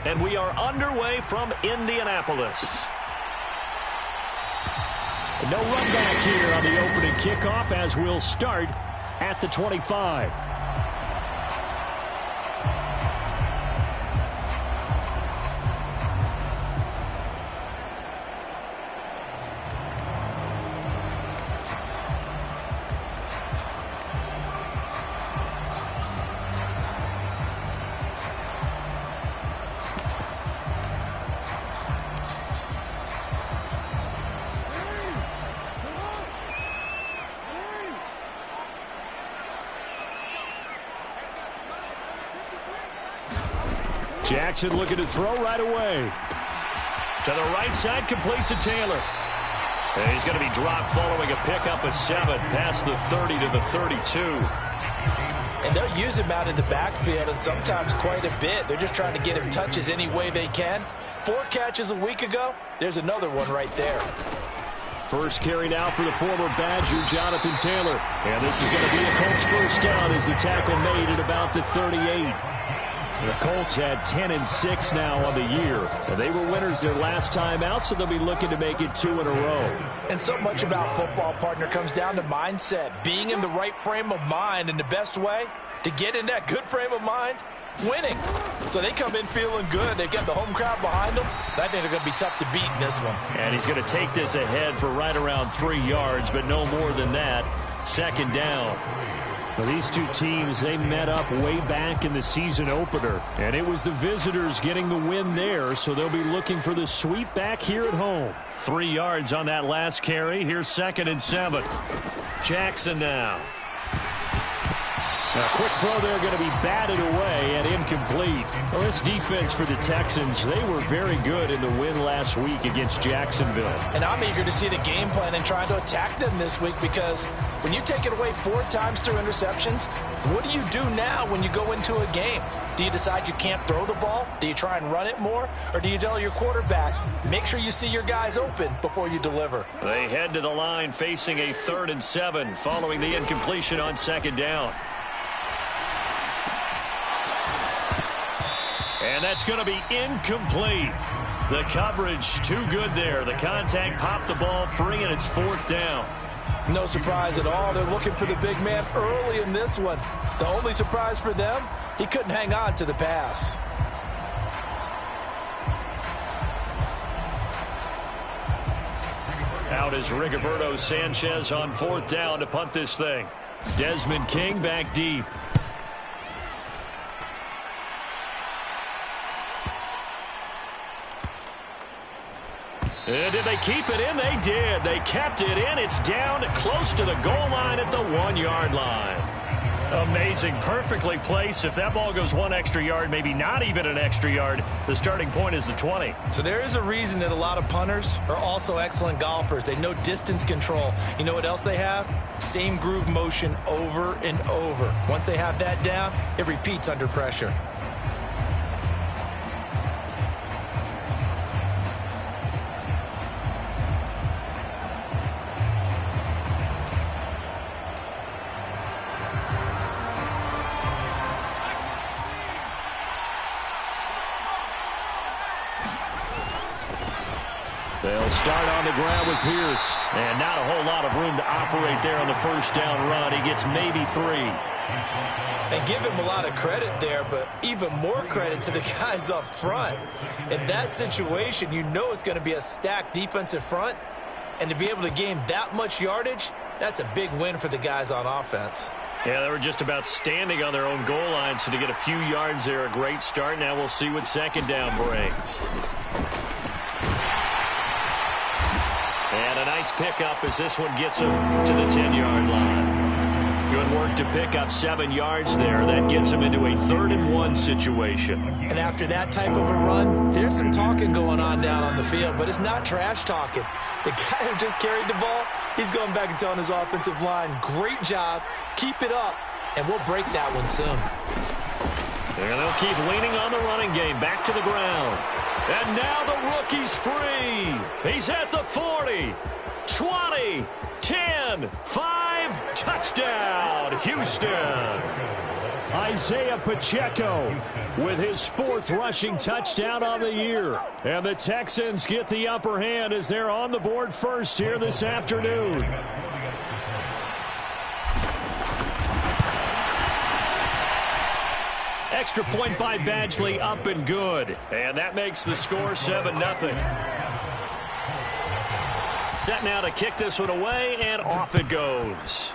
and we are underway from Indianapolis. No run back here on the opening kickoff as we'll start at the 25. Jackson looking to throw right away. To the right side, complete to Taylor. And he's going to be dropped following a pickup of 7 past the 30 to the 32. And they'll use him out in the backfield, and sometimes quite a bit. They're just trying to get him touches any way they can. 4 catches a week ago. There's another one right there. First carry now for the former Badger, Jonathan Taylor. And this is going to be a Colts first down as the tackle made at about the 38. The Colts had 10-6 now on the year. And they were winners their last time out, so they'll be looking to make it 2 in a row. And so much about football, partner, comes down to mindset. Being in the right frame of mind, and the best way to get in that good frame of mind, winning. So they come in feeling good. They've got the home crowd behind them. I think they're going to be tough to beat in this one. And he's going to take this ahead for right around 3 yards, but no more than that. Second down. Well, these two teams, they met up way back in the season opener, and it was the visitors getting the win there, so they'll be looking for the sweep back here at home. 3 yards on that last carry. Here's 2nd and 7. Jackson now. A quick throw there going to be batted away and incomplete. Well, this defense for the Texans, they were very good in the win last week against Jacksonville. And I'm eager to see the game plan and trying to attack them this week, because when you take it away 4 times through interceptions, what do you do now when you go into a game? Do you decide you can't throw the ball? Do you try and run it more? Or do you tell your quarterback, make sure you see your guys open before you deliver? They head to the line facing a 3rd and 7 following the incompletion on 2nd down. And that's going to be incomplete. The coverage too good there. The contact popped the ball free, and it's 4th down. No surprise at all. They're looking for the big man early in this one. The only surprise for them, he couldn't hang on to the pass. Out is Rigoberto Sanchez on 4th down to punt this thing. Desmond King back deep. Did they keep it in? They did. They kept it in. It's down close to the goal line at the 1-yard line. Amazing. Perfectly placed. If that ball goes 1 extra yard, maybe not even an extra yard, the starting point is the 20. So there is a reason that a lot of punters are also excellent golfers. They know distance control. You know what else they have? Same groove motion over and over. Once they have that down, it repeats under pressure. They'll start on the ground with Pierce. And not a whole lot of room to operate there on the first down run. He gets maybe 3. And give him a lot of credit there, but even more credit to the guys up front. In that situation, you know it's going to be a stacked defensive front. And to be able to gain that much yardage, that's a big win for the guys on offense. Yeah, they were just about standing on their own goal line, so to get a few yards there, a great start. Now we'll see what 2nd down brings. And a nice pickup as this one gets him to the 10-yard line. Good work to pick up 7 yards there. That gets him into a 3rd and 1 situation. And after that type of a run, there's some talking going on down on the field, but it's not trash talking. The guy who just carried the ball, he's going back and telling his offensive line, great job, keep it up, and we'll break that one soon. And they'll keep leaning on the running game. Back to the ground. And now the rookie's free. He's at the 40, 20, 10, 5, touchdown, Houston. Isaiah Pacheco with his 4th rushing touchdown on the year. And the Texans get the upper hand as they're on the board first here this afternoon. Extra point by Badgley, up and good. And that makes the score 7-0. Set now to kick this one away, and off it goes.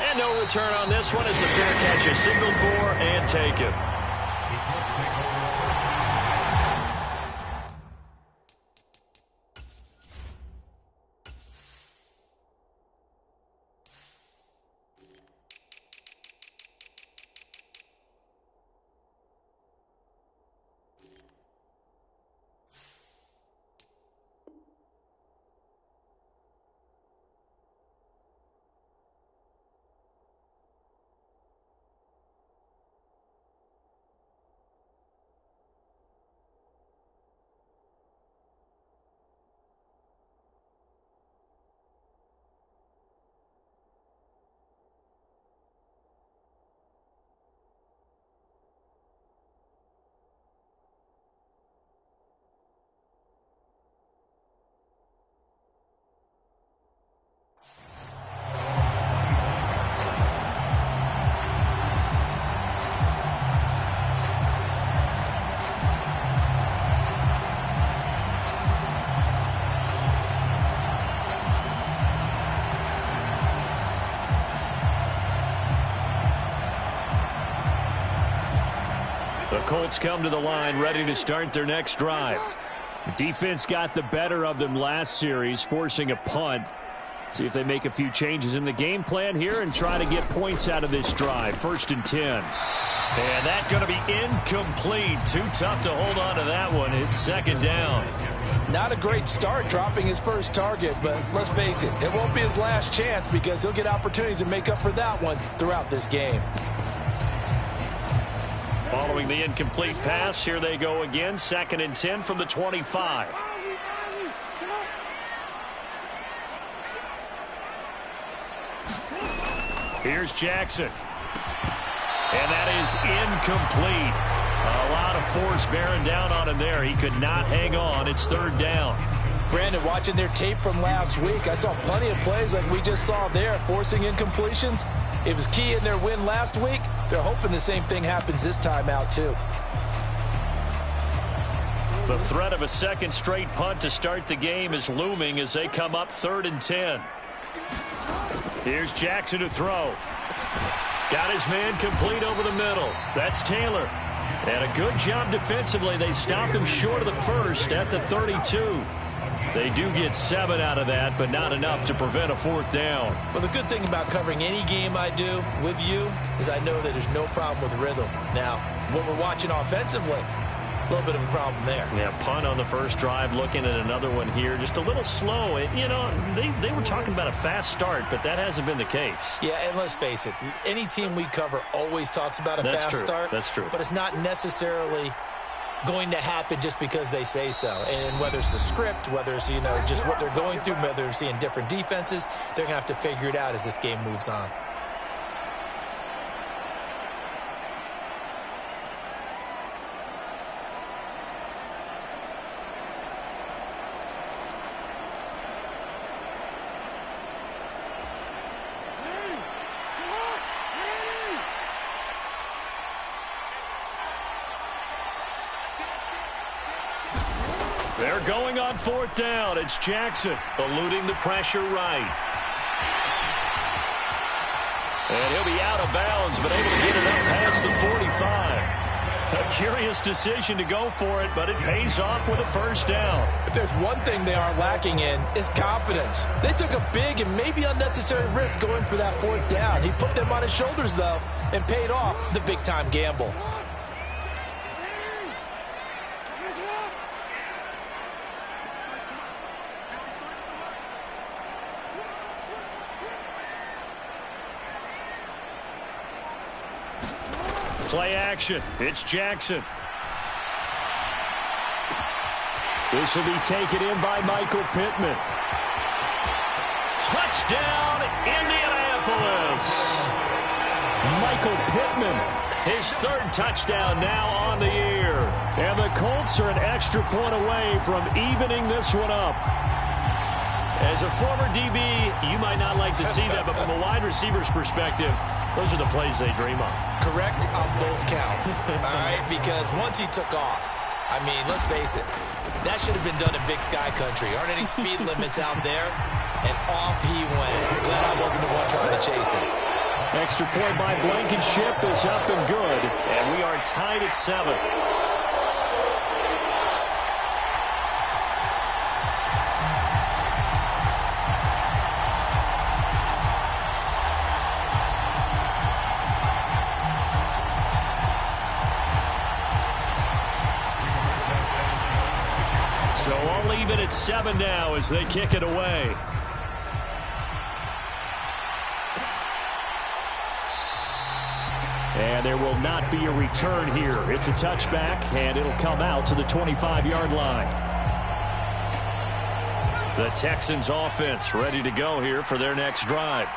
And no return on this one as the fair catch is signaled for and taken. The Colts come to the line ready to start their next drive. Defense got the better of them last series, forcing a punt. See if they make a few changes in the game plan here and try to get points out of this drive. 1st and 10. And that's going to be incomplete. Too tough to hold on to that one. It's 2nd down. Not a great start dropping his first target, but let's face it, it won't be his last chance because he'll get opportunities to make up for that one throughout this game. Following the incomplete pass, here they go again. 2nd and 10 from the 25. Here's Jackson. And that is incomplete. A lot of force bearing down on him there. He could not hang on. It's 3rd down. Brandon, watching their tape from last week, I saw plenty of plays like we just saw there, forcing incompletions. It was key in their win last week. They're hoping the same thing happens this time out, too. The threat of a 2nd straight punt to start the game is looming as they come up 3rd and 10. Here's Jackson to throw. Got his man complete over the middle. That's Taylor. And a good job defensively. They stopped him short of the first at the 32. They do get 7 out of that, but not enough to prevent a 4th down. Well, the good thing about covering any game I do with you is I know that there's no problem with rhythm. Now, what we're watching offensively, a little bit of a problem there. Yeah, punt on the first drive, looking at another one here. Just a little slow. You know, they were talking about a fast start, but that hasn't been the case. Yeah, and let's face it, any team we cover always talks about a fast start. That's true. But it's not necessarily going to happen just because they say so. And whether it's the script, whether it's, you know, just what they're going through, whether they're seeing different defenses, they're going to have to figure it out as this game moves on. They're going on 4th down. It's Jackson eluding the pressure right. And he'll be out of bounds, but able to get it up past the 45. A curious decision to go for it, but it pays off with a 1st down. If there's one thing they aren't lacking in, it's confidence. They took a big and maybe unnecessary risk going for that 4th down. He put them on his shoulders, though, and paid off the big-time gamble. Play action. It's Jackson. This will be taken in by Michael Pittman. Touchdown, Indianapolis. Michael Pittman. His third touchdown now on the year. And the Colts are an extra point away from evening this one up. As a former DB, you might not like to see that, but from a wide receiver's perspective, those are the plays they dream of. Correct on both counts, all right? Because once he took off, I mean, let's face it, that should have been done in Big Sky Country. Aren't any speed limits out there? And off he went. Glad I wasn't the one trying to chase him. Extra point by Blankenship is up and good, and we are tied at 7. So I'll leave it at 7 now as they kick it away. And there will not be a return here. It's a touchback, and it'll come out to the 25-yard line. The Texans offense ready to go here for their next drive.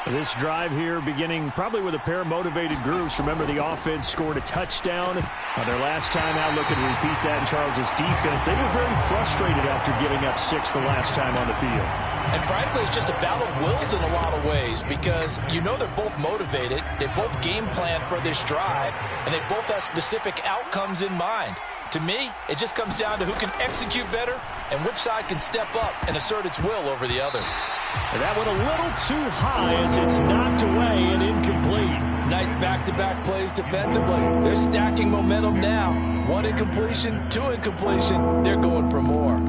This drive here beginning probably with a pair of motivated groups. Remember, the offense scored a touchdown on their last time out. Looking to repeat that in Charles's defense. They were very frustrated after giving up 6 the last time on the field. And frankly, it's just a battle of wills in a lot of ways because you know they're both motivated. They both game plan for this drive, and they both have specific outcomes in mind. To me, it just comes down to who can execute better and which side can step up and assert its will over the other. And that one a little too high as it's knocked away and incomplete. Nice back-to-back plays defensively. They're stacking momentum now. 1 incompletion, 2 incompletion. They're going for more.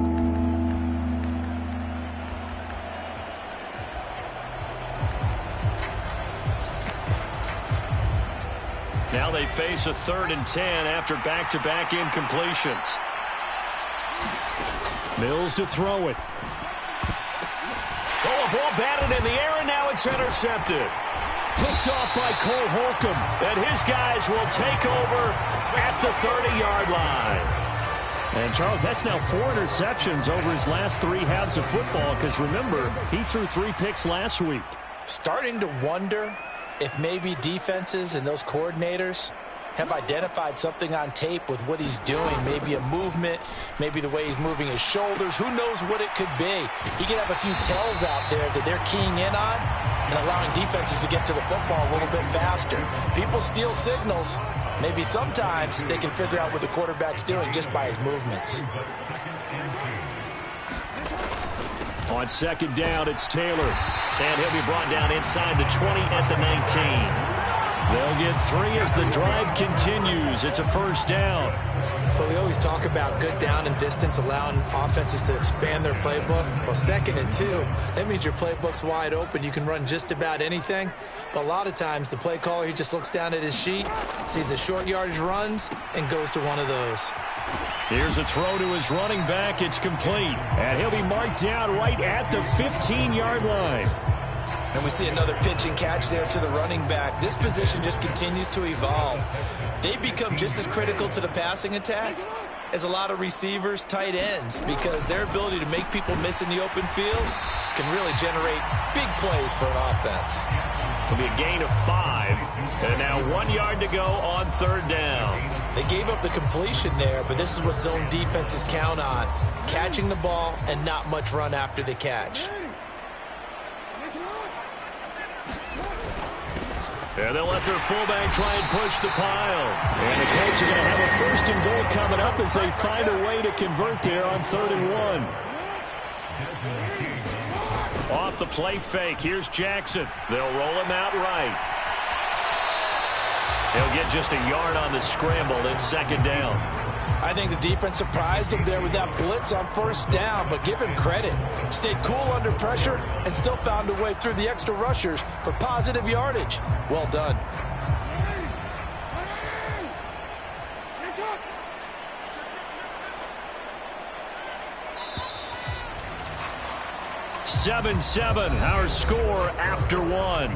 Now they face a 3rd and 10 after back-to-back incompletions. Mills to throw it. Oh, a ball batted in the air, and now it's intercepted. Picked off by Cole Holcomb. And his guys will take over at the 30-yard line. And, Charles, that's now 4 interceptions over his last 3 halves of football because, remember, he threw 3 picks last week. Starting to wonder if maybe defenses and those coordinators have identified something on tape with what he's doing. Maybe a movement, maybe the way he's moving his shoulders. Who knows what it could be? He could have a few tells out there that they're keying in on and allowing defenses to get to the football a little bit faster. People steal signals. Maybe sometimes they can figure out what the quarterback's doing just by his movements. On 2nd down, it's Taylor. And he'll be brought down inside the 20 at the 19. They'll get 3 as the drive continues. It's a 1st down. But we always talk about good down and distance, allowing offenses to expand their playbook. Well, 2nd and 2, that means your playbook's wide open. You can run just about anything. But a lot of times, the play caller, he just looks down at his sheet, sees the short yardage runs, and goes to one of those. Here's a throw to his running back. It's complete. And he'll be marked down right at the 15-yard line. And we see another pitch and catch there to the running back. This position just continues to evolve. They become just as critical to the passing attack as a lot of receivers, tight ends, because their ability to make people miss in the open field can really generate big plays for an offense. It'll be a gain of 5. And now 1 yard to go on 3rd down. They gave up the completion there, but this is what zone defenses count on. Catching the ball and not much run after the catch. And they'll let their fullback try and push the pile. And the Colts are going to have a 1st and goal coming up as they find a way to convert there on 3rd and 1. Off the play fake, here's Jackson. They'll roll him out right. He'll get just a yard on the scramble. It's 2nd down. I think the defense surprised him there with that blitz on 1st down, but give him credit. Stayed cool under pressure and still found a way through the extra rushers for positive yardage. Well done. (7-7) our score after 1.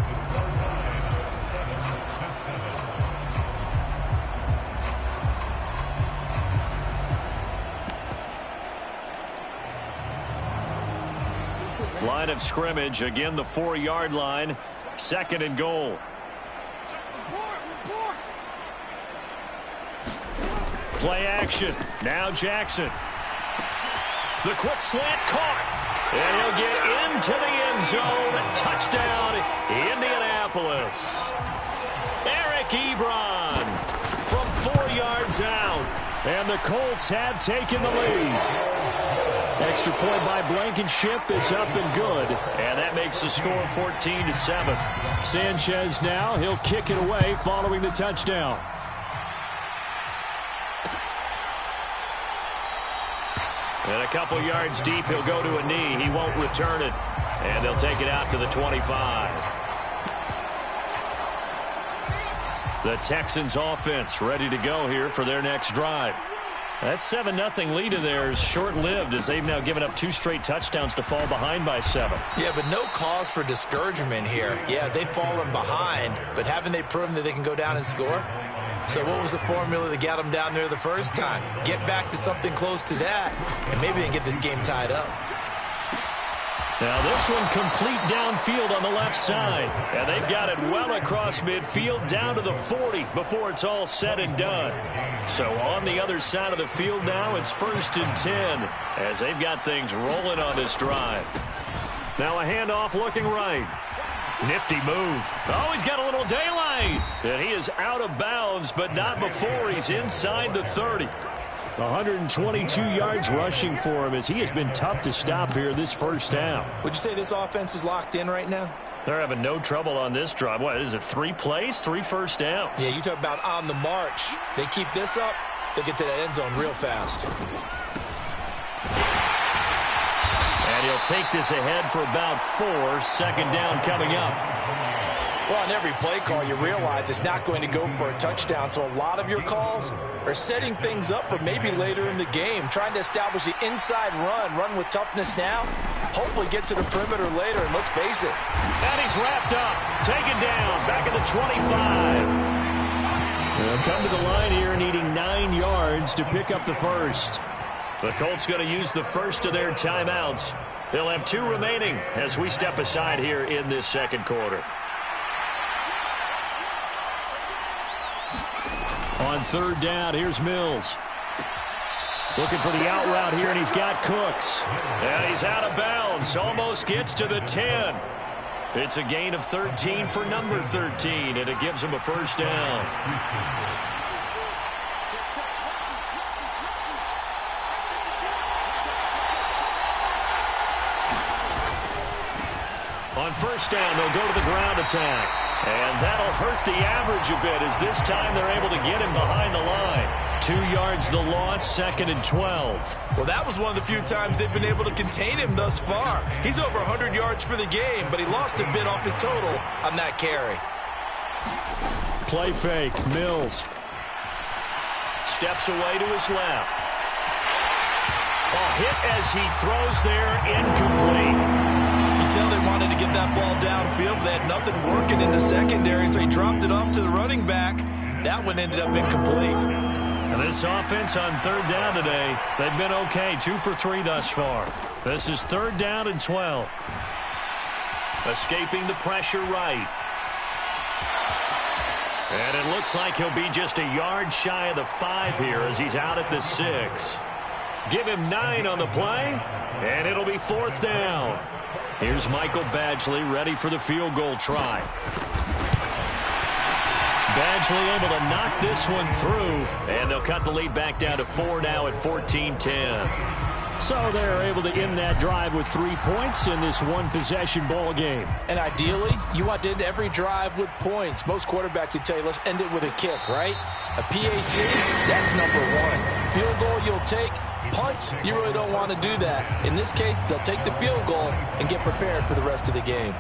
Line of scrimmage, again the 4-yard line, 2nd and goal. Play action. Now Jackson. The quick slant caught. And he'll get into the end zone. Touchdown, Indianapolis. Eric Ebron from 4 yards out. And the Colts have taken the lead. Extra point by Blankenship is up and good. And that makes the score 14-7. Sanchez now, he'll kick it away following the touchdown. And a couple yards deep, he'll go to a knee. He won't return it. And they'll take it out to the 25. The Texans offense ready to go here for their next drive. That 7-0 lead of theirs short-lived as they've now given up 2 straight touchdowns to fall behind by 7. Yeah, but no cause for discouragement here. Yeah, they've fallen behind, but haven't they proven that they can go down and score? So what was the formula that got them down there the first time? Get back to something close to that, and maybe they can get this game tied up. Now this one complete downfield on the left side. And they've got it well across midfield down to the 40 before it's all said and done. So on the other side of the field now, it's 1st and 10 as they've got things rolling on this drive. Now a handoff looking right. Nifty move. Oh, he's got a little daylight. And he is out of bounds, but not before he's inside the 30. 122 yards rushing for him as he has been tough to stop here this first half. Would you say this offense is locked in right now? They're having no trouble on this drive. What is it, 3 plays, 3 first downs? Yeah, you talk about on the march. They keep this up, they'll get to that end zone real fast. And he'll take this ahead for about 4. 2nd down coming up. Well, on every play call, you realize it's not going to go for a touchdown. So a lot of your calls are setting things up for maybe later in the game, trying to establish the inside run with toughness now, hopefully get to the perimeter later, and let's face it. And he's wrapped up, taken down, back at the 25. They'll come to the line here needing 9 yards to pick up the first. The Colts going to use the first of their timeouts. They'll have 2 remaining as we step aside here in this second quarter. On 3rd down, here's Mills. Looking for the out route here, and he's got Cooks. And he's out of bounds, almost gets to the 10. It's a gain of 13 for number 13, and it gives him a first down. On 1st down, they'll go to the ground attack. And that'll hurt the average a bit as this time they're able to get him behind the line. 2 yards the loss, 2nd and 12. Well, that was one of the few times they've been able to contain him thus far. He's over 100 yards for the game, but he lost a bit off his total on that carry. Play fake, Mills. Steps away to his left. A hit as he throws there, incomplete. Tell they wanted to get that ball downfield. They had nothing working in the secondary, so he dropped it off to the running back. That one ended up incomplete. And this offense on 3rd down today, they've been okay. 2 for 3 thus far. This is 3rd down and 12. Escaping the pressure right. And it looks like he'll be just a yard shy of the 5 here as he's out at the 6. Give him 9 on the play, and it'll be 4th down. Here's Michael Badgley ready for the field goal try. Badgley able to knock this one through, and they'll cut the lead back down to 4 now at 14-10. So they're able to end that drive with 3 points in this one-possession ball game. And ideally, you want to end every drive with points. Most quarterbacks would tell you, let's end it with a kick, right? A PAT, that's number 1. Field goal you'll take. Punts, you really don't want to do that. In this case, they'll take the field goal and get prepared for the rest of the game.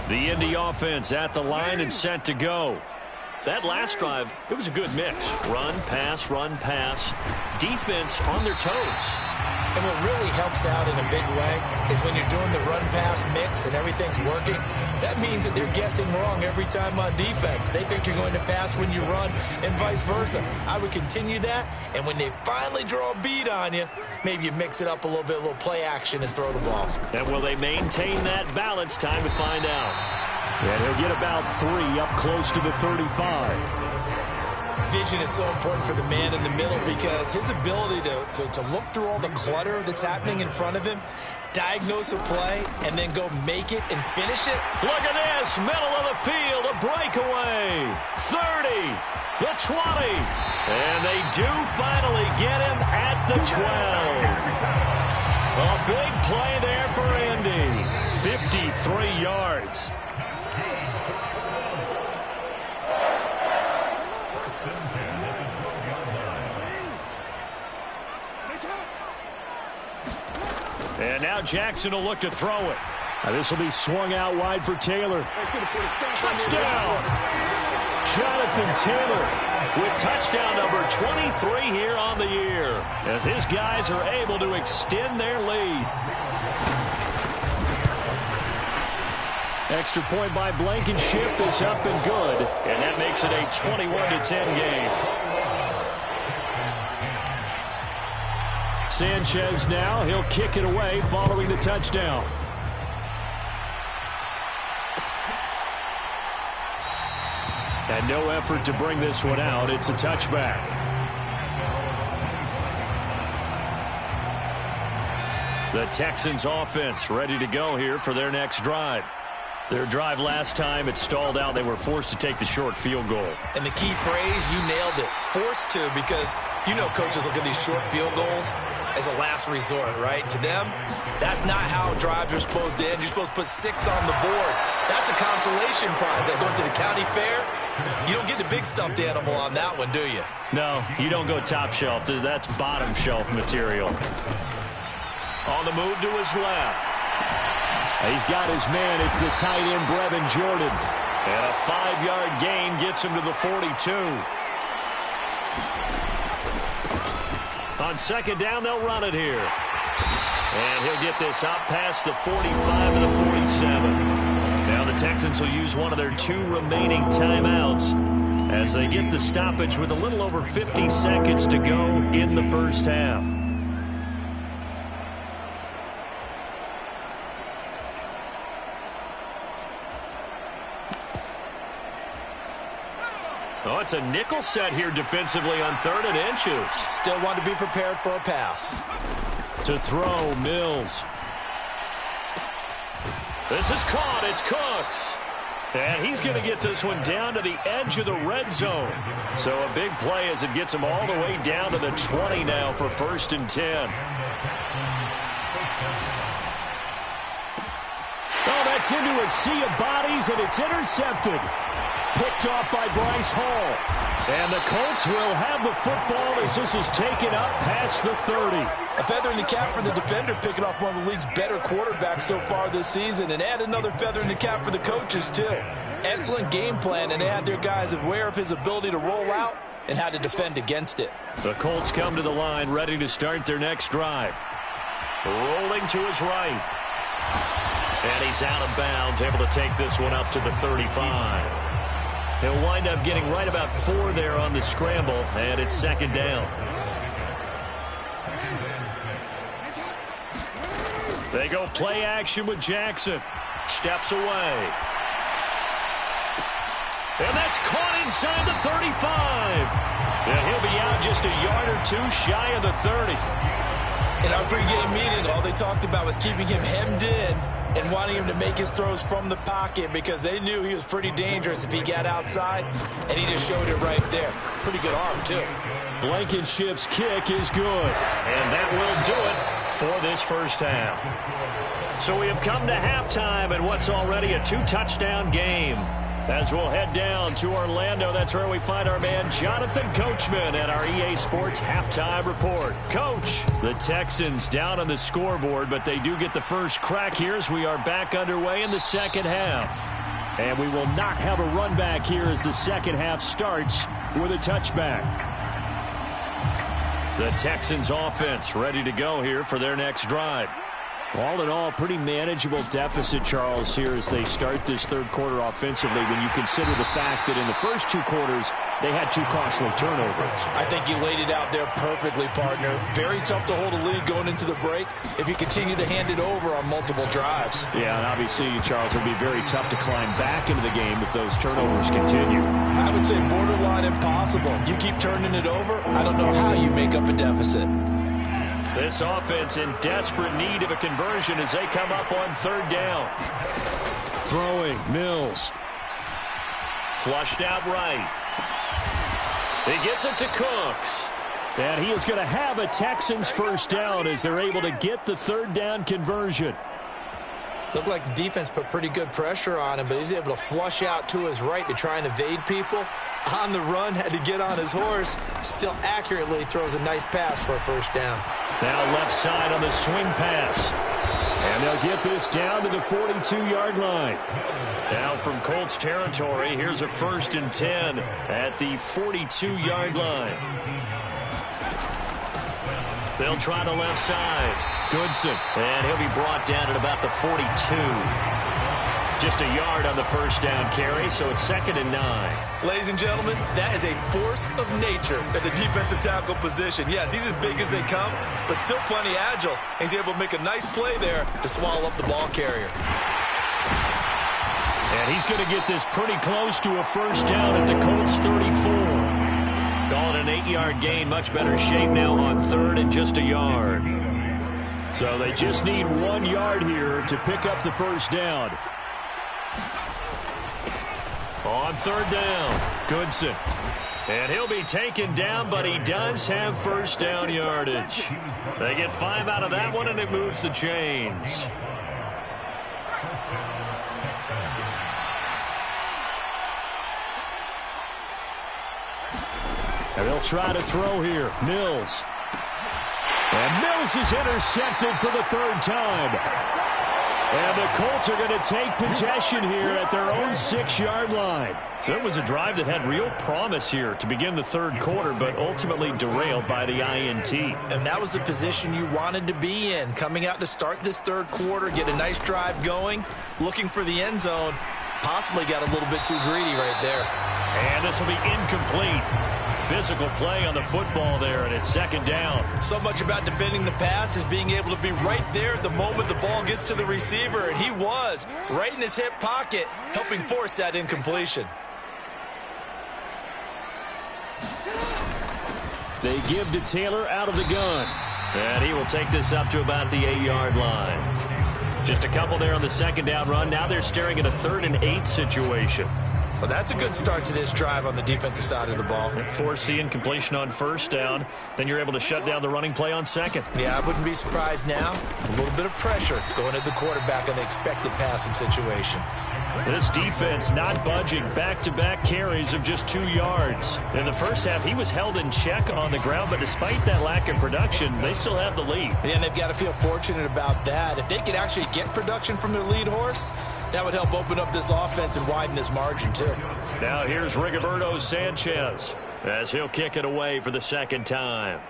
The Indy offense at the line and set to go. That last drive, it was a good mix. Run, pass, defense on their toes. And what really helps out in a big way is when you're doing the run-pass mix and everything's working, that means that they're guessing wrong every time on defense. They think you're going to pass when you run and vice versa. I would continue that, and when they finally draw a bead on you, maybe you mix it up a little play action and throw the ball. And will they maintain that balance? Time to find out. And he'll get about 3 up close to the 35. Vision is so important for the man in the middle because his ability to look through all the clutter that's happening in front of him, diagnose a play, and then go make it and finish it. Look at this, middle of the field, a breakaway. 30, the 20. And they do finally get him at the 12. A big play there for Indy. 53 yards. And now Jackson will look to throw it. This will be swung out wide for Taylor. Touchdown! Jonathan Taylor with touchdown number 23 here on the year, as his guys are able to extend their lead. Extra point by Blankenship is up and good, and that makes it a 21-10 game. Sanchez now, he'll kick it away following the touchdown. And no effort to bring this one out. It's a touchback. The Texans offense ready to go here for their next drive. Their drive last time, it stalled out. They were forced to take the short field goal. And the key phrase, you nailed it, forced to, because you know coaches look at these short field goals as a last resort, right? To them, that's not how drives are supposed to end. You're supposed to put 6 on the board. That's a consolation prize. Like going to the county fair, you don't get the big stuffed animal on that one, do you? No, you don't go top shelf. That's bottom shelf material. On the move to his left. He's got his man. It's the tight end, Brevin Jordan. And a 5-yard gain gets him to the 42. On second down, they'll run it here. And he'll get this out past the 45 and the 47. Now the Texans will use one of their 2 remaining timeouts as they get the stoppage with a little over 50 seconds to go in the first half. Oh, it's a nickel set here defensively on 3rd and inches. Still want to be prepared for a pass. To throw, Mills. This is caught. It's Cooks. And he's going to get this one down to the edge of the red zone. So a big play as it gets him all the way down to the 20 now for 1st and 10. Oh, that's into a sea of bodies, and it's intercepted. Picked off by Bryce Hall. And the Colts will have the football as this is taken up past the 30. A feather in the cap for the defender, picking off one of the league's better quarterbacks so far this season. And add another feather in the cap for the coaches, too. Excellent game plan, and they had their guys aware of his ability to roll out and how to defend against it. The Colts come to the line, ready to start their next drive. Rolling to his right. And he's out of bounds, able to take this one up to the 35. He'll wind up getting right about 4 there on the scramble, and it's 2nd down. They go play action with Jackson. Steps away. And that's caught inside the 35. And he'll be out just a yard or 2 shy of the 30. In our pregame meeting, all they talked about was keeping him hemmed in and wanting him to make his throws from the pocket because they knew he was pretty dangerous if he got outside, and he just showed it right there. Pretty good arm, too. Blankenship's kick is good, and that will do it for this first half. So we have come to halftime in what's already a 2-touchdown game. As we'll head down to Orlando, that's where we find our man Jonathan Coachman at our EA Sports Halftime Report. Coach, the Texans down on the scoreboard, but they do get the first crack here as we are back underway in the second half. And we will not have a run back here as the second half starts with a touchback. The Texans offense ready to go here for their next drive. All in all, pretty manageable deficit, Charles, here as they start this third quarter offensively when you consider the fact that in the first two quarters, they had two costly turnovers. I think you laid it out there perfectly, partner. Very tough to hold a lead going into the break if you continue to hand it over on multiple drives. Yeah, and obviously, Charles, it would be very tough to climb back into the game if those turnovers continue. I would say borderline impossible. You keep turning it over, I don't know how you make up a deficit. This offense in desperate need of a conversion as they come up on third down. Throwing, Mills. Flushed out right. He gets it to Cooks. And he is going to have a Texans first down as they're able to get the third down conversion. Looked like the defense put pretty good pressure on him, but he's able to flush out to his right to try and evade people. On the run, had to get on his horse. Still accurately throws a nice pass for a first down. Now left side on the swing pass. And they'll get this down to the 42-yard line. Now from Colts territory, here's a 1st and 10 at the 42-yard line. They'll try the left side. Goodson. And he'll be brought down at about the 42. Just a yard on the first down carry, so it's 2nd and 9. Ladies and gentlemen, that is a force of nature at the defensive tackle position. Yes, he's as big as they come, but still plenty agile. He's able to make a nice play there to swallow up the ball carrier. And he's going to get this pretty close to a first down at the Colts 34. Call it an 8-yard gain. Much better shape now on third and just a yard. So they just need 1 yard here to pick up the first down. On third down, Goodson. And he'll be taken down, but he does have first down yardage. They get 5 out of that one, and it moves the chains. And they'll try to throw here. Mills. And Mills is intercepted for the 3rd time. And the Colts are going to take possession here at their own 6-yard line. So it was a drive that had real promise here to begin the third quarter, but ultimately derailed by the INT. And that was the position you wanted to be in. Coming out to start this third quarter, get a nice drive going, looking for the end zone. Possibly got a little bit too greedy right there. And this will be incomplete. Physical play on the football there, and it's 2nd down. So much about defending the pass is being able to be right there at the moment the ball gets to the receiver, and he was right in his hip pocket, helping force that incompletion. They give to Taylor out of the gun, and he will take this up to about the 8-yard line. Just a couple there on the 2nd down run. Now they're staring at a 3rd and 8 situation. Well, that's a good start to this drive on the defensive side of the ball. Force the incompletion on first down. Then you're able to shut down the running play on second. Yeah, I wouldn't be surprised now. A little bit of pressure going at the quarterback on the expected passing situation. This defense not budging. Back-to-back carries of just 2 yards. In the first half, he was held in check on the ground, but despite that lack of production, they still have the lead. And they've got to feel fortunate about that. If they could actually get production from their lead horse, that would help open up this offense and widen this margin, too. Now here's Rigoberto Sanchez as he'll kick it away for the 2nd time.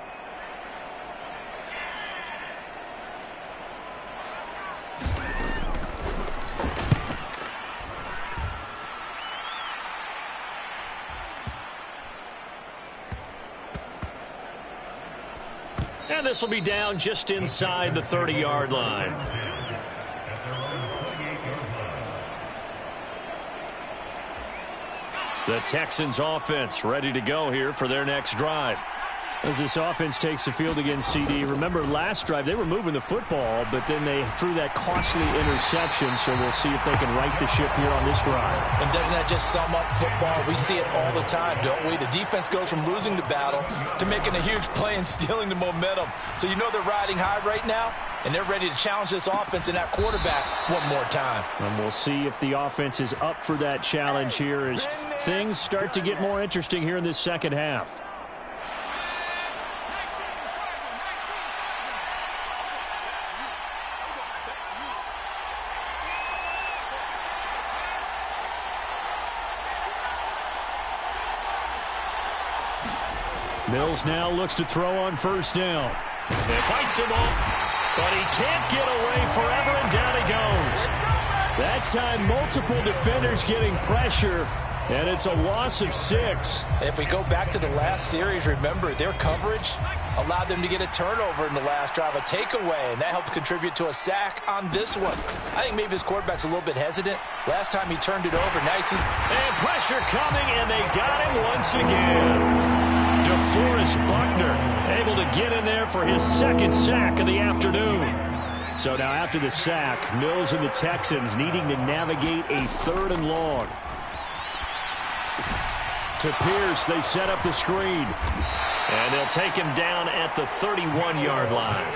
And this will be down just inside the 30-yard line. The Texans offense ready to go here for their next drive. As this offense takes the field against CD, remember last drive they were moving the football, but then they threw that costly interception, so we'll see if they can right the ship here on this drive. And doesn't that just sum up football? We see it all the time, don't we? The defense goes from losing the battle to making a huge play and stealing the momentum. So you know they're riding high right now, and they're ready to challenge this offense and that quarterback one more time. And we'll see if the offense is up for that challenge here as things start to get more interesting here in this second half. Mills now looks to throw on first down. And fights him off, but he can't get away forever, and down he goes. That time, multiple defenders getting pressure, and it's a loss of 6. If we go back to the last series, remember, their coverage allowed them to get a turnover in the last drive, a takeaway, and that helped contribute to a sack on this one. I think maybe his quarterback's a little bit hesitant. Last time he turned it over, now he sees... And pressure coming, and they got him once again. DeForest Buckner able to get in there for his second sack of the afternoon. So now after the sack, Mills and the Texans needing to navigate a 3rd and long. To Pierce, they set up the screen. And they'll take him down at the 31-yard line.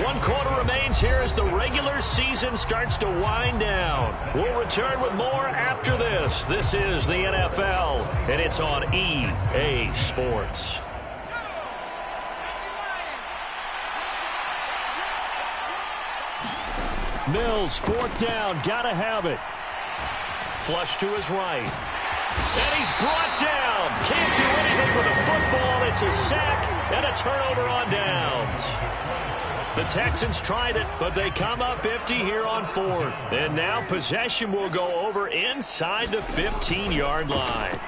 One quarter remains here as the regular season starts to wind down. We'll return with more after this. This is the NFL, and it's on EA Sports. Mills, 4th down, gotta have it. Flush to his right. And he's brought down. Can't do anything with a football. It's a sack and a turnover on downs. The Texans tried it, but they come up empty here on 4th. And now possession will go over inside the 15-yard line.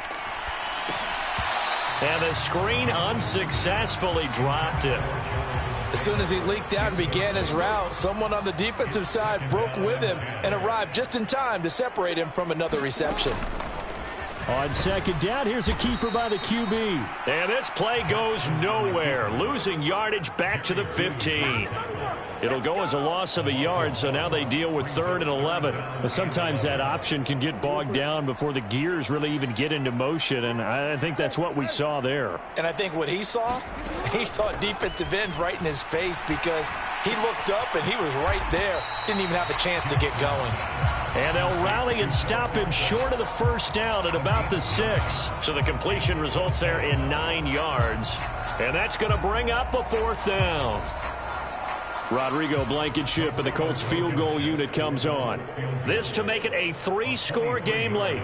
And the screen unsuccessfully dropped him. As soon as he leaked out and began his route, someone on the defensive side broke with him and arrived just in time to separate him from another reception. On 2nd down, here's a keeper by the QB. And this play goes nowhere, losing yardage back to the 15. It'll go as a loss of a yard, so now they deal with 3rd and 11. But sometimes that option can get bogged down before the gears really even get into motion, and I think that's what we saw there. And I think what he saw defensive end right in his face because he looked up and he was right there. Didn't even have a chance to get going. And they'll rally and stop him short of the 1st down at about the 6. So the completion results there in 9 yards. And that's going to bring up a 4th down. Rodrigo Blankenship and the Colts field goal unit comes on. This to make it a 3-score game late.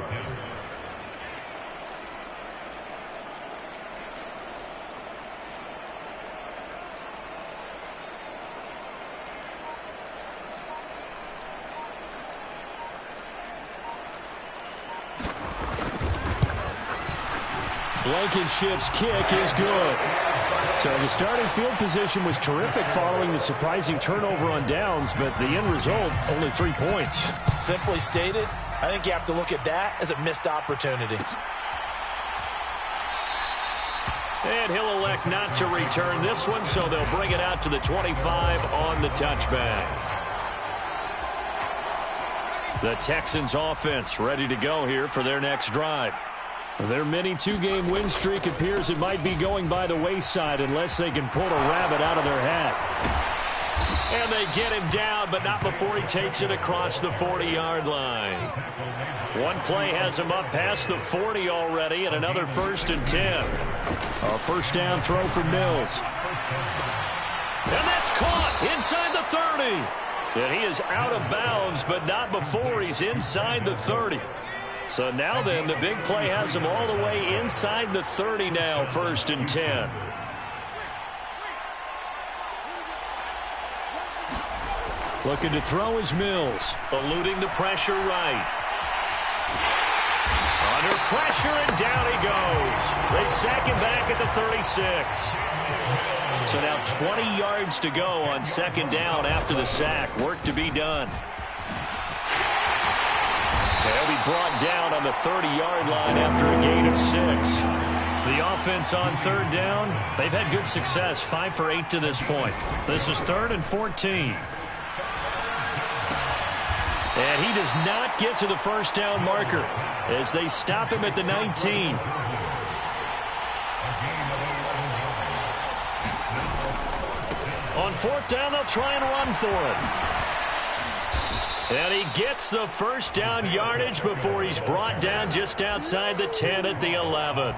Blankenship's kick is good. So the starting field position was terrific following the surprising turnover on downs, but the end result, only 3 points. Simply stated, I think you have to look at that as a missed opportunity. And he'll elect not to return this one, so they'll bring it out to the 25 on the touchback. The Texans offense ready to go here for their next drive. Their mini 2-game win streak appears it might be going by the wayside unless they can pull a rabbit out of their hat. And they get him down, but not before he takes it across the 40-yard line. One play has him up past the 40 already, and another 1st and 10. A 1st down throw for Mills. And that's caught inside the 30. And he is out of bounds, but not before he's inside the 30. So now then, the big play has him all the way inside the 30 now, 1st and 10. Looking to throw is Mills, eluding the pressure right. Under pressure, and down he goes. They sack him back at the 36. So now 20 yards to go on 2nd down after the sack. Work to be done. They'll be brought down on the 30-yard line after a gain of 6. The offense on 3rd down, they've had good success, 5 for 8 to this point. This is 3rd and 14. And he does not get to the 1st down marker as they stop him at the 19. On 4th down, they'll try and run for it. And he gets the 1st down yardage before he's brought down just outside the 10 at the 11.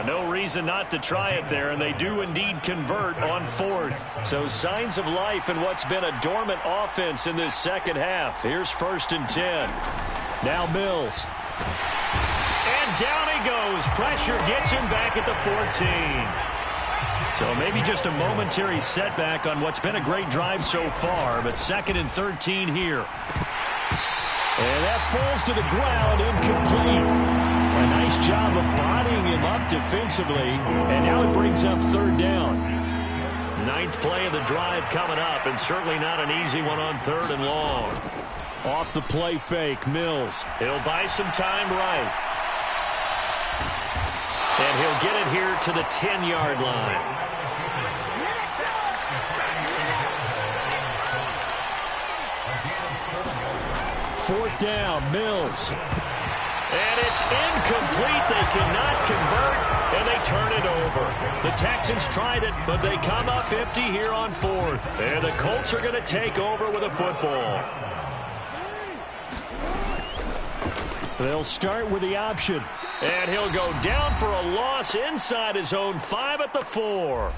No reason not to try it there, and they do indeed convert on 4th. So signs of life in what's been a dormant offense in this second half. Here's 1st and 10. Now Mills And down he goes. Pressure gets him back at the 14. So maybe just a momentary setback on what's been a great drive so far, but 2nd and 13 here. And that falls to the ground, incomplete. A nice job of bodying him up defensively, and now it brings up 3rd down. 9th play of the drive coming up, and certainly not an easy one on 3rd and long. Off the play fake, Mills. He'll buy some time right. And he'll get it here to the 10-yard line. Fourth down, Mills. And it's incomplete. They cannot convert, and they turn it over. The Texans tried it, but they come up empty here on 4th. And the Colts are going to take over with a football. They'll start with the option. And he'll go down for a loss inside his own 5 at the 4.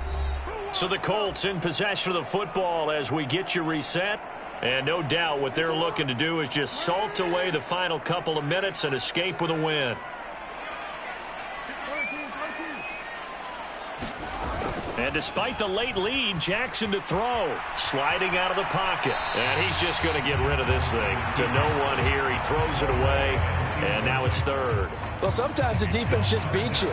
So the Colts in possession of the football as we get you reset. And no doubt what they're looking to do is just salt away the final couple of minutes and escape with a win. And despite the late lead, Jackson to throw. Sliding out of the pocket. And he's just going to get rid of this thing. To no one here. He throws it away. And now it's 3rd. Well, sometimes the defense just beats you.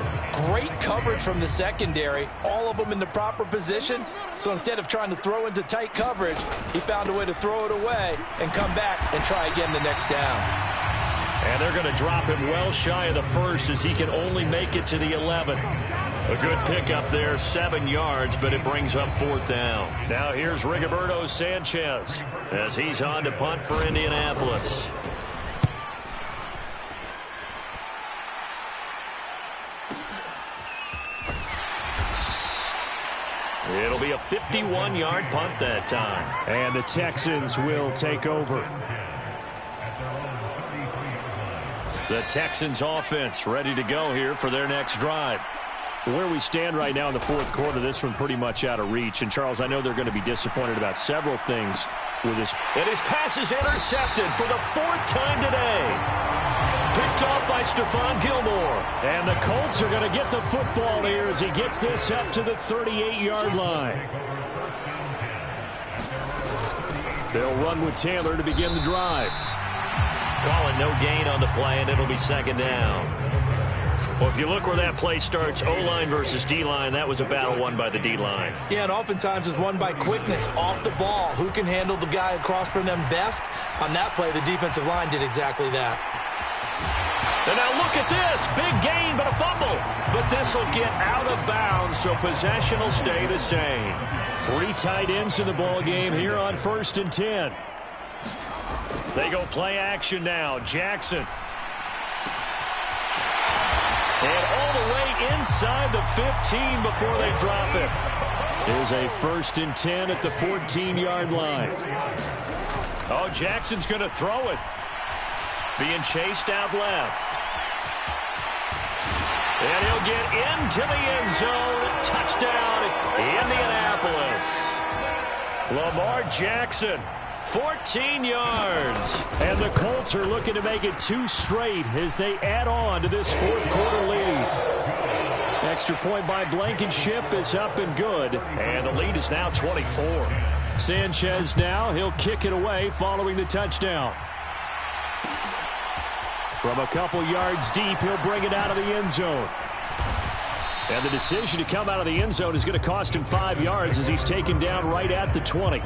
Great coverage from the secondary. All of them in the proper position. So instead of trying to throw into tight coverage, he found a way to throw it away and come back and try again the next down. And they're going to drop him well shy of the 1st as he can only make it to the 11. A good pickup there, 7 yards, but it brings up 4th down. Now here's Rigoberto Sanchez as he's on to punt for Indianapolis. It'll be a 51-yard punt that time. And the Texans will take over. The Texans offense ready to go here for their next drive. Where we stand right now in the 4th quarter, this one pretty much out of reach. And, Charles, I know they're going to be disappointed about several things with this. And his pass is intercepted for the 4th time today. Picked off by Stephon Gilmore. And the Colts are going to get the football here as he gets this up to the 38-yard line. They'll run with Taylor to begin the drive. Calling no gain on the play, and it'll be 2nd down. Well, if you look where that play starts, O-line versus D-line, that was a battle won by the D-line. Yeah, and oftentimes it's won by quickness off the ball. Who can handle the guy across from them best? On that play, the defensive line did exactly that. And now look at this. Big gain, but a fumble. But this will get out of bounds, so possession will stay the same. 3 tight ends in the ball game here on 1st and 10. They go play action now. Jackson. And all the way inside the 15 before they drop it. Here's a 1st and 10 at the 14-yard line. Oh, Jackson's going to throw it. Being chased out left. And he'll get into the end zone. Touchdown, Indianapolis. Lamar Jackson, 14 yards. And the Colts are looking to make it 2 straight as they add on to this 4th quarter lead. Extra point by Blankenship is up and good. And the lead is now 24. Sanchez now, he'll kick it away following the touchdown. From a couple yards deep, he'll bring it out of the end zone. And the decision to come out of the end zone is going to cost him 5 yards as he's taken down right at the 20.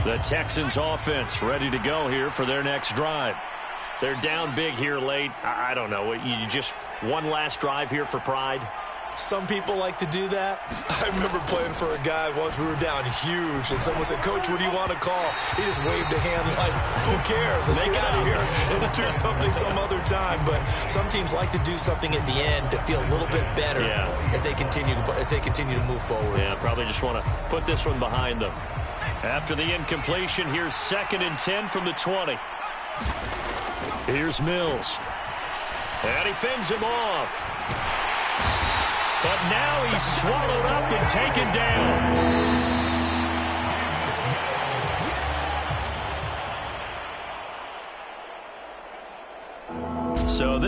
The Texans offense ready to go here for their next drive. They're down big here late. I don't know. You just one last drive here for pride? Some people like to do that. I remember playing for a guy once we were down huge, and someone said, "Coach, what do you want to call?" He just waved a hand like, "Who cares? Let's get out of here and do something some other time." But some teams like to do something at the end to feel a little bit better as they continue to move forward. Yeah, probably just want to put this one behind them. After the incompletion, here's 2nd and 10 from the 20. Here's Mills. And he fends him off. But now he's swallowed up and taken down.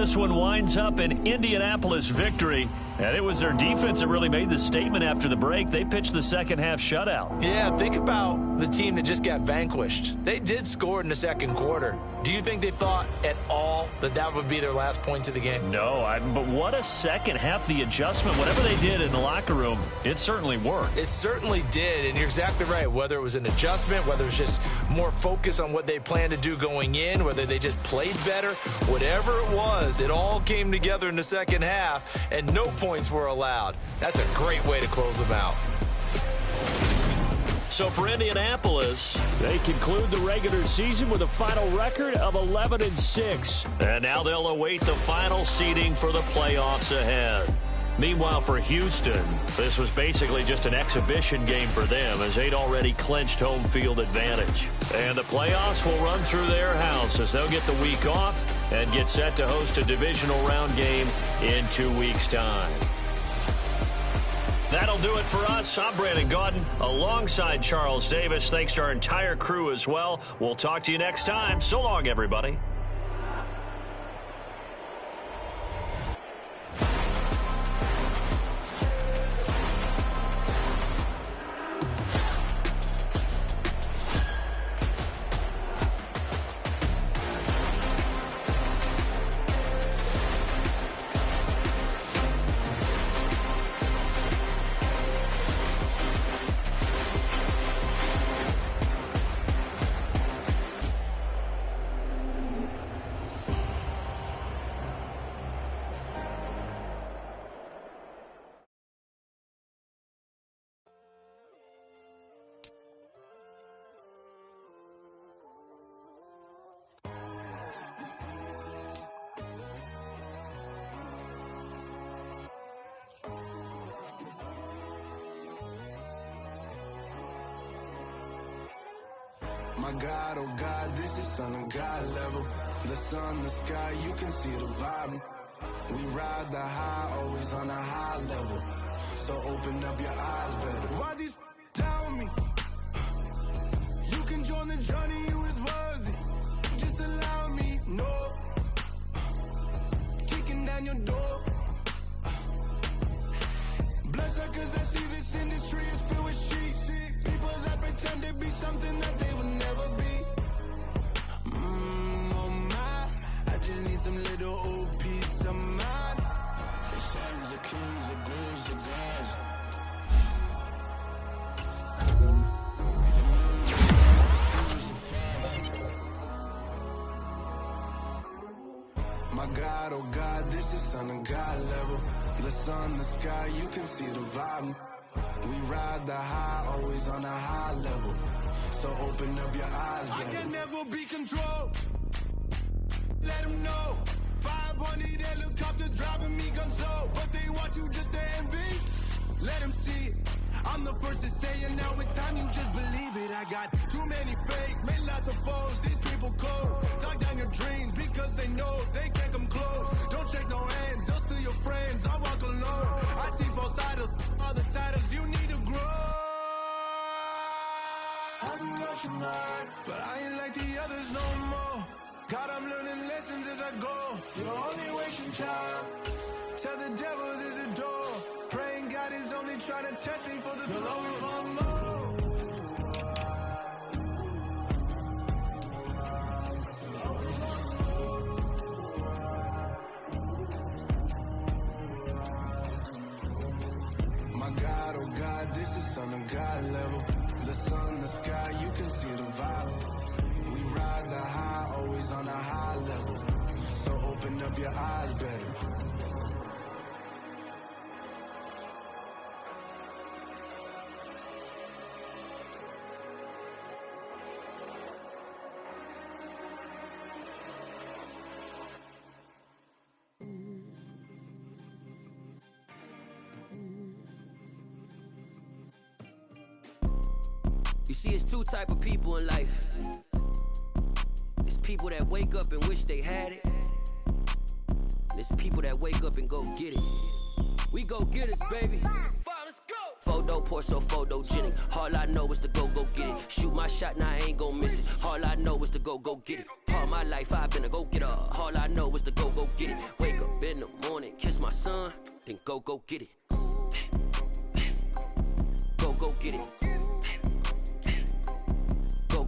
This one winds up an Indianapolis victory. And it was their defense that really made the statement after the break. They pitched the second half shutout. Yeah, think about the team that just got vanquished. They did score in the second quarter. Do you think they thought at all that that would be their last points of the game? No, but what a second half. The adjustment, whatever they did in the locker room, it certainly worked. It certainly did, and you're exactly right. Whether it was an adjustment, whether it was just more focus on what they planned to do going in, whether they just played better, whatever it was, it all came together in the second half, and no points were allowed. That's a great way to close them out. So for Indianapolis, they conclude the regular season with a final record of 11-6. And now they'll await the final seeding for the playoffs ahead. Meanwhile, for Houston, this was basically just an exhibition game for them as they'd already clinched home field advantage. And the playoffs will run through their house as they'll get the week off and get set to host a divisional round game in 2 weeks' time. That'll do it for us. I'm Brandon Gaudin alongside Charles Davis. Thanks to our entire crew as well. We'll talk to you next time. So long, everybody. My God, oh God, this is Son of God level. The sun, the sky, you can see the vibe. We ride the high, always on a high level. So open up your eyes better. Why these tell me? You can join the journey, you is worthy. Just allow me, no. Kicking down your door. Bloodsuckers, I see this industry is filled with sheep. People that pretend to be something that they will never be. Oh my, I just need some little old peace of mind. The sons of kings, the gurus, the gods. My God, oh God, this is Son of God level. The sun, the sky, you can see the vibe. We ride the high, always on a high level. So open up your eyes, baby. I can never be controlled. Let them know. 500 helicopters driving me gonzo. But they want you just to envy. Let them see it. I'm the first to say it, now it's time you just believe it. I got too many fakes, made lots of foes. These people cold. Talk down your dreams because they know they can't come close. Don't shake no hands, they'll steal your friends. I walk alone. I see false idols, other titles, you need to grow. I be rushing hard, but I ain't like the others no more. God, I'm learning lessons as I go. You're only wasting time. Tell the devil there's a door. Praying God is only trying to test me for the glory of more. My God, oh God, this is Son of God level. The sun, the sky, you can see the vibe. We ride the high, always on a high level. So open up your eyes better. You see, it's two type of people in life. It's people that wake up and wish they had it. And it's people that wake up and go get it. We go get it, baby. Let's go. Photo pour so photogenic. All I know is to go get it. Shoot my shot, now I ain't gon' miss it. All I know is to go get it. All my life I've been a go-getter. All I know is to go get it. Wake up in the morning, kiss my son, then go get it. Go get it.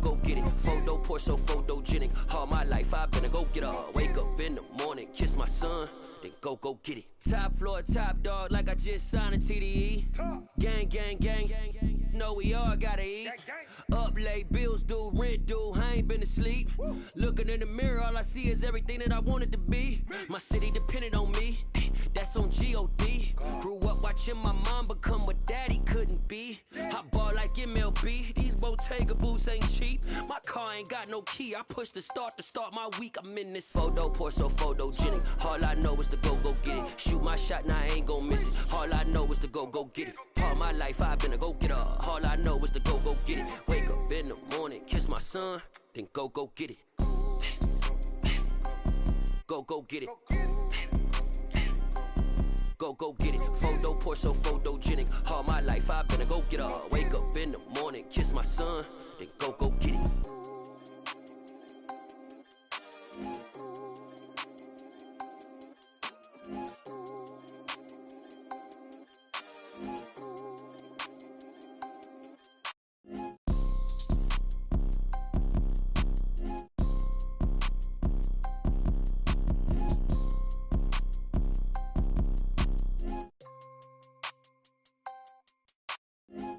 Go get it. Photo pour so photogenic. All my life I've been a go-getter. Wake up in the morning, kiss my son, then go get it. Top floor, top dog, like I just signed a TDE. Gang, gang, gang. No, we all gotta eat. Up late, bills due, rent due, I ain't been asleep. Looking in the mirror, all I see is everything that I wanted to be. My city depended on me, that's on G.O.D. Grew up watching my mom become what daddy couldn't be. I ball like MLB, these Bottega boots ain't cheap. My car ain't got no key, I push the start to start my week. I'm in this photo pour so photogenic. All I know is to go get it. Shoot my shot, now I ain't gon' miss it. All I know is to go get it. All my life I've been a go-getter. All I know is to go get it. Wake up in the morning, kiss my son, then go get it. Go get it. Go get it. Photo pour so photogenic. All my life I've been a go-getter. Wake up in the morning, kiss my son, then go get it.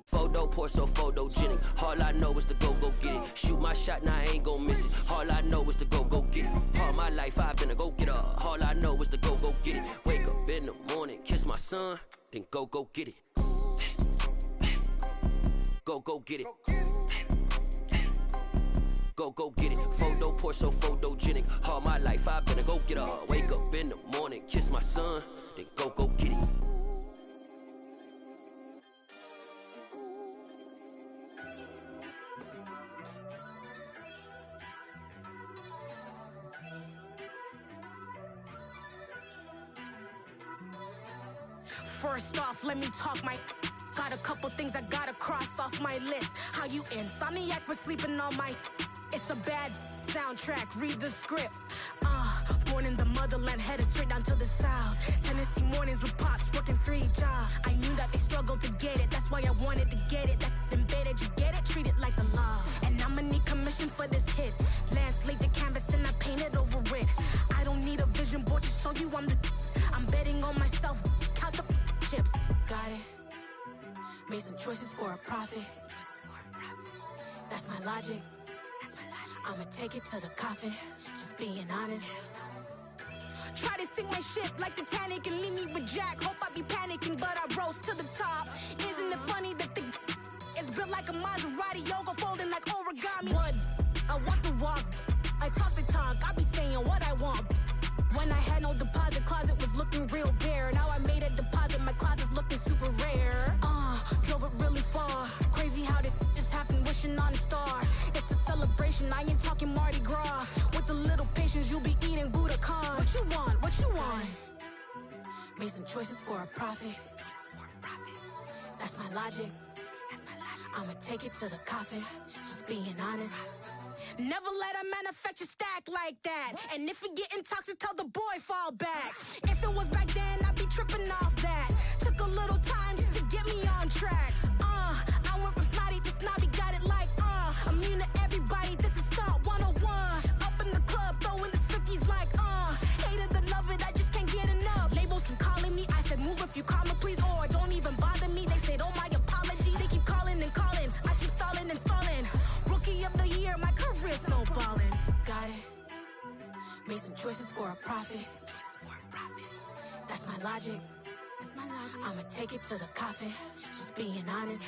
Photo pour so photogenic. All I know is to go get it. Shoot my shot, now I ain't gon' miss it. All I know is to go get it. All my life I've been a go-getter. All I know is to go get it. Wake up in the morning, kiss my son, then go get it. Go get it. Go get it. Photo pour so photogenic. All my life I've been a go-getter. Wake up in the morning, kiss my son, then go get it. First off, let me talk my. Got a couple things I gotta cross off my list. How you insomniac for sleeping on my. It's a bad soundtrack, read the script. Born in the motherland, headed straight down to the south. Tennessee mornings with pops, working 3 jobs. I knew that they struggled to get it, that's why I wanted to get it. That embedded, you get it, treat it like a law. And I'ma need commission for this hit. Lance laid the canvas and I painted over it. I don't need a vision board to show you I'm betting on myself, count the chips. Got it. Made some choices for a profit. That's my logic. I'ma take it to the coffin. Just being honest. Try to sink my ship like Titanic and leave me with Jack. Hope I be panicking, but I rose to the top. Isn't it funny that the is built like a Maserati, yoga folding like origami? What? I walk the walk. I talk the talk. I be saying what I want. When I had no deposit, closet was looking real bare. Now I made a deposit, my closet's looking super rare. Drove it really far. Crazy how did just happen, wishing on a star. It's a celebration, I ain't talking Mardi Gras. With a little patience, you'll be eating Budokan. What you want? What you want? Made some choices for a profit. That's my logic. I'ma take it to the coffin. Just being honest. Never let a manufacture stack like that. And if it getting toxic, tell the boy fall back. If it was back then, I'd be tripping off that. Took a little time just to get me on track. I went from snotty to snobby, got it like immune to everybody, this is Stunt 101. Up in the club, throwing this 50s like hate it or love it, I just can't get enough. Labels from calling me, I said move if you call me please, or don't even bother me. They said oh my apologies, they keep calling and calling. I keep stalling and stalling. Rookie of the year, my career snowballing. Got it. Made some choices for a profit. That's my logic. I'ma take it to the coffin. Just being honest.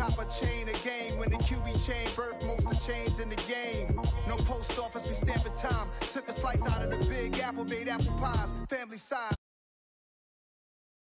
top of chain of game. When the QB chain birthed most of chains in the game. No post office, we stamping time. Took a slice out of the big apple, made apple pies. Family size,